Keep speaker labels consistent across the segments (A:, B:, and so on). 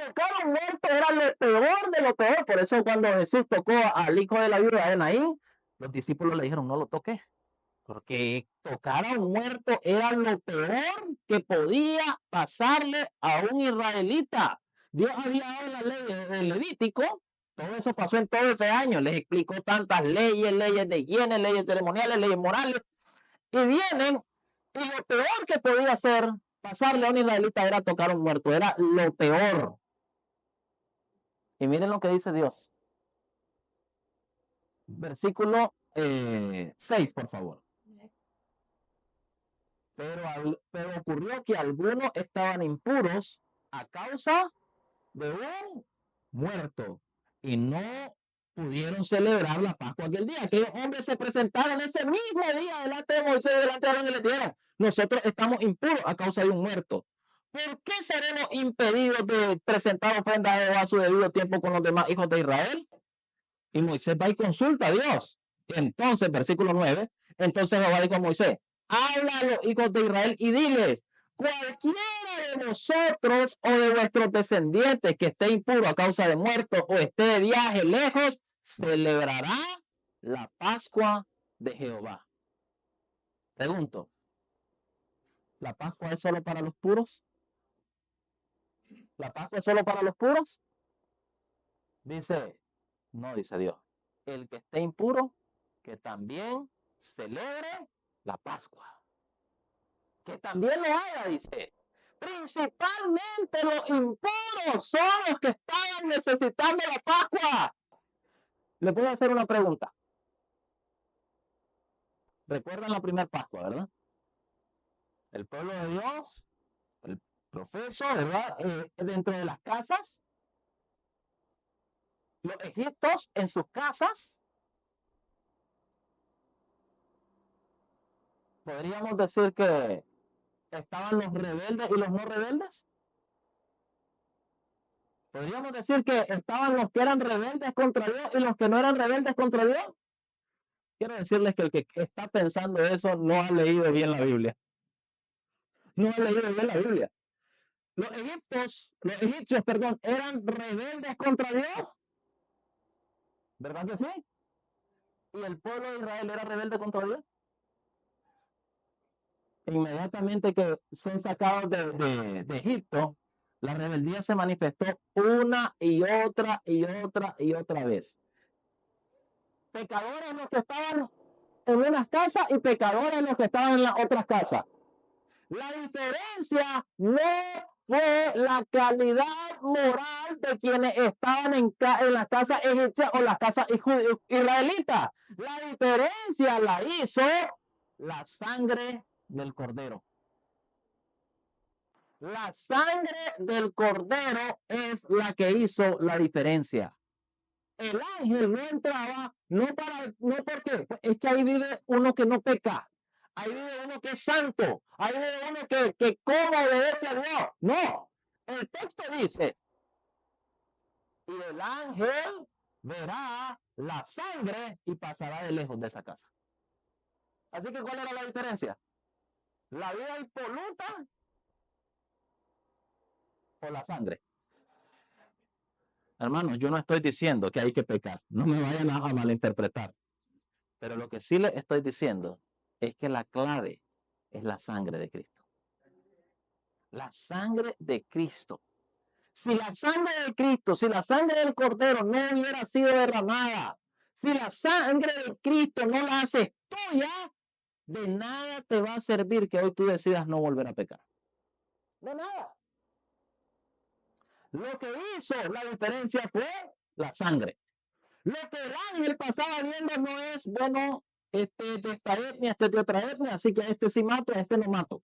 A: tocar a un muerto era lo peor de lo peor. Por eso cuando Jesús tocó al hijo de la viuda de Naín, los discípulos le dijeron, no lo toques. Porque tocar a un muerto era lo peor que podía pasarle a un israelita. Dios había dado la ley del Levítico, todo eso pasó en todo ese año, les explicó tantas leyes, leyes de higiene, leyes ceremoniales, leyes morales, y vienen, y lo peor que podía hacer pasarle a un israelita era tocar a un muerto, era lo peor. Y miren lo que dice Dios. Versículo 6, por favor. Pero ocurrió que algunos estaban impuros a causa de un muerto y no pudieron celebrar la Pascua aquel día. Aquellos hombres se presentaron ese mismo día delante de Moisés y delante de Aarón y le dijeron, nosotros estamos impuros a causa de un muerto. ¿Por qué seremos impedidos de presentar ofrendas a su debido tiempo con los demás hijos de Israel? Y Moisés va y consulta a Dios. Entonces, versículo 9, entonces Jehová dijo a Moisés, habla a los hijos de Israel y diles, cualquiera de vosotros o de vuestros descendientes que esté impuro a causa de muerto o esté de viaje lejos, celebrará la Pascua de Jehová. Pregunto, ¿la Pascua es solo para los puros? ¿La Pascua es solo para los puros? Dice, no, dice Dios, el que esté impuro, que también celebre la Pascua. Que también lo haga, dice. Principalmente los impuros son los que estaban necesitando la Pascua. Le puedo hacer una pregunta. Recuerdan la primera Pascua, ¿verdad? El pueblo de Dios, el profeso, ¿verdad? Dentro de las casas. Los egipcios en sus casas. Podríamos decir que estaban los rebeldes y los no rebeldes. Podríamos decir que estaban los que eran rebeldes contra Dios y los que no eran rebeldes contra Dios. Quiero decirles que el que está pensando eso no ha leído bien la Biblia. No ha leído bien la Biblia. Los egipcios, eran rebeldes contra Dios. ¿Verdad que sí? ¿Y el pueblo de Israel era rebelde contra Dios? Inmediatamente que son sacados de Egipto, la rebeldía se manifestó una y otra y otra y otra vez. Pecadores los que estaban en unas casas y pecadores los que estaban en las otras casas. La diferencia no fue la calidad moral de quienes estaban en las casas egipcias o las casas israelitas. La diferencia la hizo la sangre del cordero. La sangre del cordero es la que hizo la diferencia. El ángel no entraba, no porque es que ahí vive uno que no peca, ahí vive uno que es santo, ahí vive uno que como obedece a Dios. No, el texto dice, y el ángel verá la sangre y pasará de lejos de esa casa. Así que, ¿cuál era la diferencia? ¿La vida impoluta o la sangre? Hermanos, yo no estoy diciendo que hay que pecar, no me vayan a malinterpretar. Pero lo que sí les estoy diciendo es que la clave es la sangre de Cristo. La sangre de Cristo. Si la sangre de Cristo, si la sangre del Cordero no hubiera sido derramada, si la sangre de Cristo no la haces tuya, de nada te va a servir que hoy tú decidas no volver a pecar. De nada. Lo que hizo la diferencia fue la sangre. Lo que el ángel pasaba viendo no es, bueno, este de esta etnia, este de otra etnia, así que a este sí mato, a este no mato.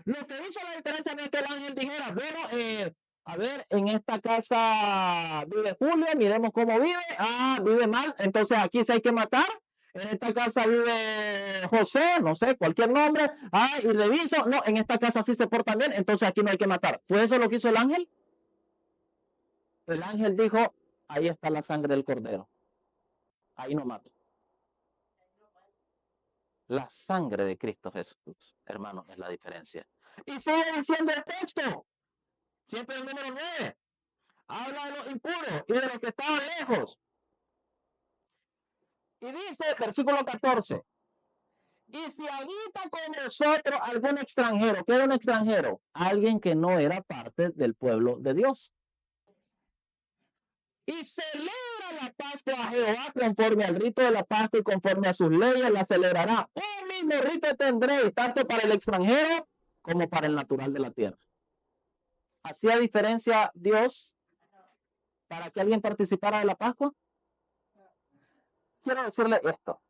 A: Lo que hizo la diferencia no es que el ángel dijera, bueno, a ver, en esta casa vive Julio, miremos cómo vive, vive mal, entonces aquí sí hay que matar. En esta casa vive José, no sé, cualquier nombre, y reviso, no, en esta casa sí se porta bien, entonces aquí no hay que matar. ¿Fue eso lo que hizo el ángel? El ángel dijo, ahí está la sangre del cordero. Ahí no mato. La sangre de Cristo Jesús, hermanos, es la diferencia. Y sigue diciendo el texto, siempre el número 9. Habla de los impuros y de los que estaban lejos. Y dice, versículo 14, y si habita con nosotros algún extranjero, ¿qué era un extranjero? Alguien que no era parte del pueblo de Dios. Y celebra la Pascua a Jehová conforme al rito de la Pascua y conforme a sus leyes la celebrará. Un mismo rito tendréis, tanto para el extranjero como para el natural de la tierra. ¿Hacía diferencia Dios para que alguien participara de la Pascua? Quiero decirle esto.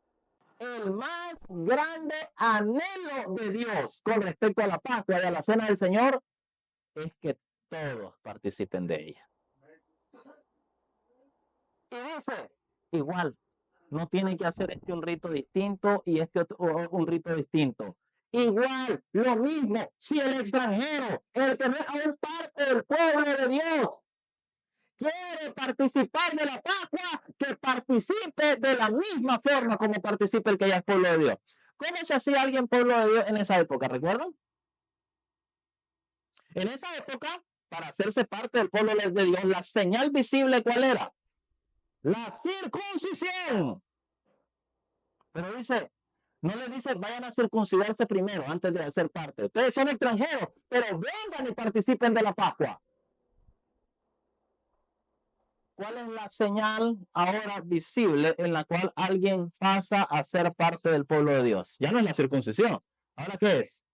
A: El más grande anhelo de Dios con respecto a la Pascua y a la Cena del Señor es que todos participen de ella. Y dice, igual, no tiene que hacer un rito distinto y un rito distinto. Igual, lo mismo, si el extranjero, el que no es aún parte del pueblo de Dios, quiere participar de la Pascua, que participe de la misma forma como participa el que ya es pueblo de Dios. ¿Cómo se hacía alguien pueblo de Dios en esa época? ¿Recuerdan? En esa época, para hacerse parte del pueblo de Dios, la señal visible, ¿cuál era? La circuncisión. Pero dice, no les dice, vayan a circuncidarse primero antes de hacer parte. Ustedes son extranjeros, pero vengan y participen de la Pascua. ¿Cuál es la señal ahora visible en la cual alguien pasa a ser parte del pueblo de Dios? Ya no es la circuncisión. ¿Ahora qué es?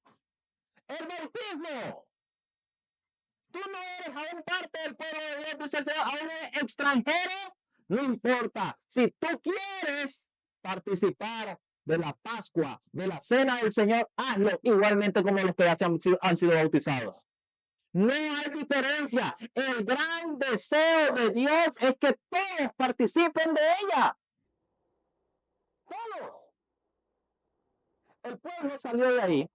A: El bautismo. Tú no eres aún parte del pueblo de Dios, dice el Señor, aún eres extranjero. No importa. Si tú quieres participar de la Pascua, de la Cena del Señor, hazlo igualmente como los que ya han sido bautizados. No hay diferencia. El gran deseo de Dios es que todos participen de ella. Todos. El pueblo salió de ahí.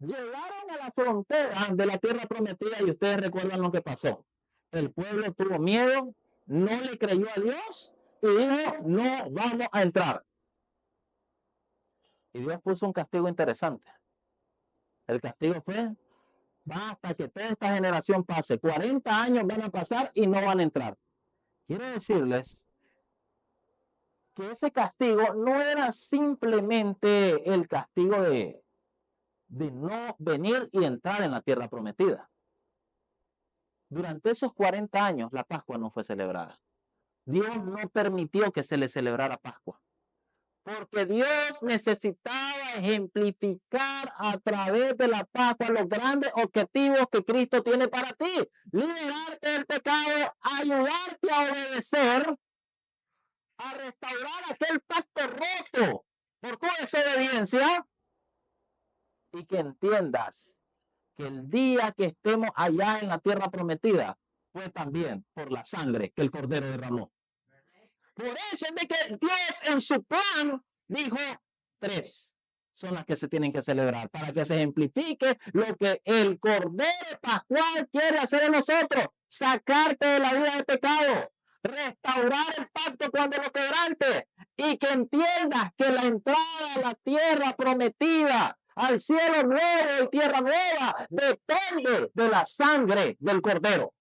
A: Llegaron a la frontera de la tierra prometida y ustedes recuerdan lo que pasó. El pueblo tuvo miedo, no le creyó a Dios y dijo, no vamos a entrar. Y Dios puso un castigo interesante. El castigo fue, basta que toda esta generación pase. 40 años van a pasar y no van a entrar. Quiero decirles que ese castigo no era simplemente el castigo de no venir y entrar en la tierra prometida. Durante esos 40 años la Pascua no fue celebrada. Dios no permitió que se le celebrara Pascua. Porque Dios necesitaba ejemplificar a través de la Pascua los grandes objetivos que Cristo tiene para ti. Liberarte del pecado, ayudarte a obedecer, a restaurar aquel pacto roto por tu desobediencia y que entiendas que el día que estemos allá en la tierra prometida fue también por la sangre que el Cordero derramó. Por eso es de que Dios en su plan dijo 3 son las que se tienen que celebrar para que se ejemplifique lo que el Cordero Pascual quiere hacer en nosotros, sacarte de la vida de pecado, restaurar el pacto cuando lo quebrante y que entiendas que la entrada a la tierra prometida, al cielo nuevo y tierra nueva, depende de la sangre del Cordero.